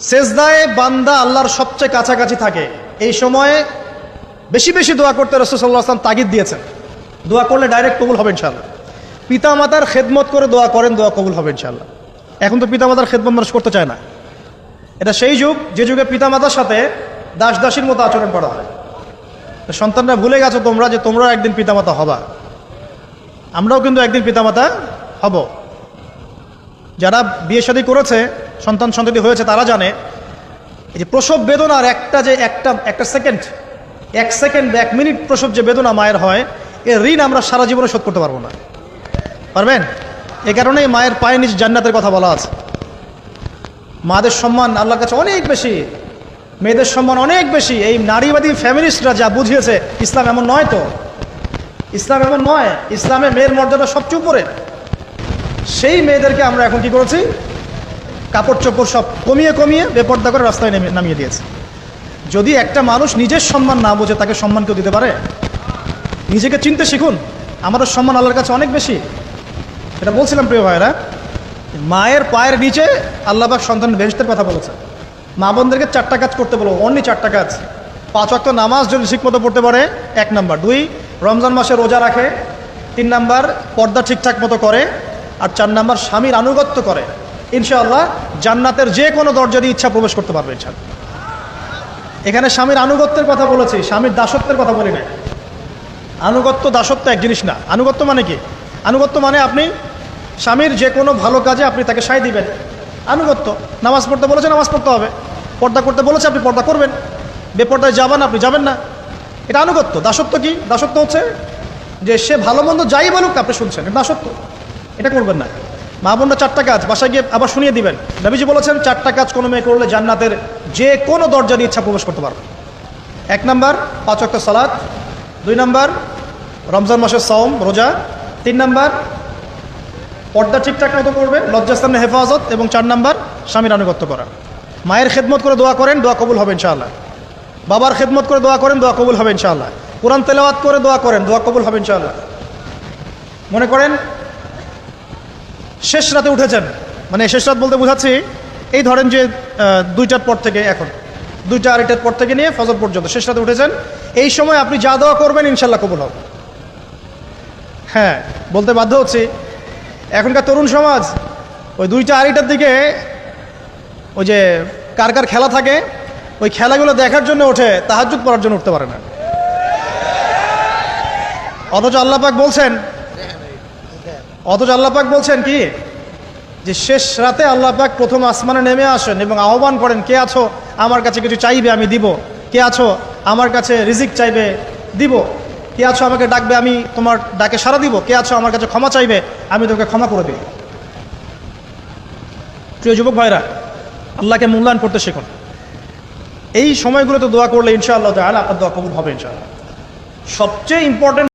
সেজদায় বান্দা আল্লাহর সবচেয়ে কাছাকাছি থাকে। এই সময়ে বেশি বেশি দোয়া করতে রাসূল সাল্লাল্লাহু আলাইহি ওয়াসাল্লাম তাগিদ দিয়েছেন। দোয়া করলে ডাইরেক্ট কবুল হবে ইনশাআল্লাহ। পিতা মাতার খেদমত করে দোয়া করেন, দোয়া কবুল হবে ইনশাআল্লাহ। এখন তো পিতা মাতার খেদমত মানুষ করতে চায় না। এটা সেই যুগ যে যুগে পিতা মাতার সাথে দাস দাসীর মতো আচরণ করা হয়। সন্তানরা ভুলে গেছো তোমরা যে তোমরা একদিন পিতামাতা হবা। আমরাও কিন্তু একদিন পিতামাতা হব। যারা বিয়ে শাদী করেছে, সন্তান সন্ততি হয়েছে, তারা জানে এই যে প্রসব বেদনার একটা সেকেন্ড, এক মিনিট প্রসব যে বেদনা মায়ের হয়, এর ঋণ আমরা সারা জীবনে শোধ করতে পারবো না। পারবেন? এ কারণেই মায়ের পায়ের নিচে জান্নাতের কথা বলা আছে। মাদের সম্মান আল্লাহর কাছে অনেক বেশি, মেয়েদের সম্মান অনেক বেশি। এই নারীবাদী ফ্যামিলিস্টরা যা বুঝিয়েছে, ইসলাম এমন নয়। তো ইসলাম এমন নয়। ইসলামে মেয়ের মর্যাদা সবচেয়ে উপরে। সেই মেয়েদেরকে আমরা এখন কি করেছি? কাপড় চোপড় সব কমিয়ে কমিয়ে বেপর্দা করে রাস্তায় নামিয়ে দিয়েছে। যদি একটা মানুষ নিজের সম্মান না বোঝে, তাকে সম্মান কেউ দিতে পারে? নিজেকে চিনতে শিখুন। আমাদের সম্মান আল্লাহর কাছে অনেক বেশি। এটা বলছিলাম প্রিয় ভাইয়েরা, মায়ের পায়ের নিচে আল্লাহ পাক সন্তান বেহেশতের কথা বলেছে। মা বোনদেরকে 4টা কাজ করতে বলবো, অনলি 4টা কাজ। 5 ওয়াক্ত নামাজ যদি ঠিকমতো পড়তে পারে, 1 নাম্বার। 2, রমজান মাসে রোজা রাখে। 3 নাম্বার, পর্দা ঠিকঠাক মতো করে। আর 4 নাম্বার, স্বামীর আনুগত্য করে। ইনশাআল্লাহ জান্নাতের যে কোনো দরজারই ইচ্ছা প্রবেশ করতে পারবে ইনশাআল্লাহ। এখানে স্বামীর আনুগত্যের কথা বলেছি, স্বামীর দাসত্বের কথা বলি না। আনুগত্য দাসত্ব এক জিনিস না। আনুগত্য মানে কি? আনুগত্য মানে আপনি স্বামীর যে কোনো ভালো কাজে আপনি তাকে সায় দিবেন, আনুগত্য। নামাজ পড়তে বলেছে, নামাজ পড়তে হবে। পর্দা করতে বলেছে, আপনি পর্দা করবেন। বেপর্দায় যাবেন, আপনি যাবেন না। এটা আনুগত্য। দাসত্ব কি? দাসত্ব হচ্ছে যে সে ভালো মন্দ যাই বলুক আপনি শুনছেন, এটা দাসত্ব। এটা করবেন না। মা বোনরা 4টা কাজ বাসায় গিয়ে আবার শুনিয়ে দিবেন। নবীজি বলেছেন 4টা কাজ কোনো মেয়ে করলে জান্নাতের যে কোনো দরজার ইচ্ছা প্রবেশ করতে পারবে। 1 নাম্বার, 5 ওয়াক্ত সালাত। 2 নাম্বার, রমজান মাসের সাওম রোজা। 3 নাম্বার, পর্দা ঠিকঠাক মতো করবে, লজ্জাস্থানের হেফাজত। এবং 4 নাম্বার, স্বামীর আনুগত্য করা। মায়ের খেদমত করে দোয়া করেন, দোয়া কবুল হবে ইনশাআল্লাহ। বাবার খেদমত করে দোয়া করেন, দোয়া কবুল হবে ইনশাআল্লাহ। কোরআন তেলাওয়াত করে দোয়া করেন, দোয়া কবুল হবে ইনশাআল্লাহ। মনে করেন শেষ রাতে উঠেছেন, মানে শেষ রাত বলতে বোঝাচ্ছি এই ধরেন যে 2টার পর থেকে, এখন 2টা 2:30টার পর থেকে নিয়ে ফজর পর্যন্ত শেষ রাতে উঠেছেন। এই সময় আপনি যা দোয়া করবেন ইনশাআল্লাহ কবুল হবে। হ্যাঁ, বলতে বাধ্য হচ্ছি, এখনকার তরুণ সমাজ ওই 2টা 2:30টার দিকে ওই যে কার কার খেলা থাকে, ওই খেলাগুলো দেখার জন্য ওঠে, তাহাজ্জুদ পড়ার জন্য উঠতে পারে না। অথচ আল্লাহ পাক বলছেন কি, যে শেষ রাতে আল্লাহ পাক প্রথম আসমানে নেমে আসেন এবং আহ্বান করেন, কে আছো আমার কাছে কিছু চাইবে আমি দিব, কে আছো আমার কাছে রিজিক চাইবে দিব, কে আছো আমাকে ডাকবে আমি তোমার ডাকে সাড়া দিব, কে আছো আমার কাছে ক্ষমা চাইবে আমি তোমাকে ক্ষমা করে দিব। প্রিয় যুবক ভাইরা, আল্লাহকে মূল্যায়ন করতে শিখুন। এই সময়গুলোতে দোয়া করলে ইনশাআল্লাহ তাআলা আপনার দোয়া কবুল হবে ইনশাআল্লাহ। সবচেয়ে ইম্পর্টেন্ট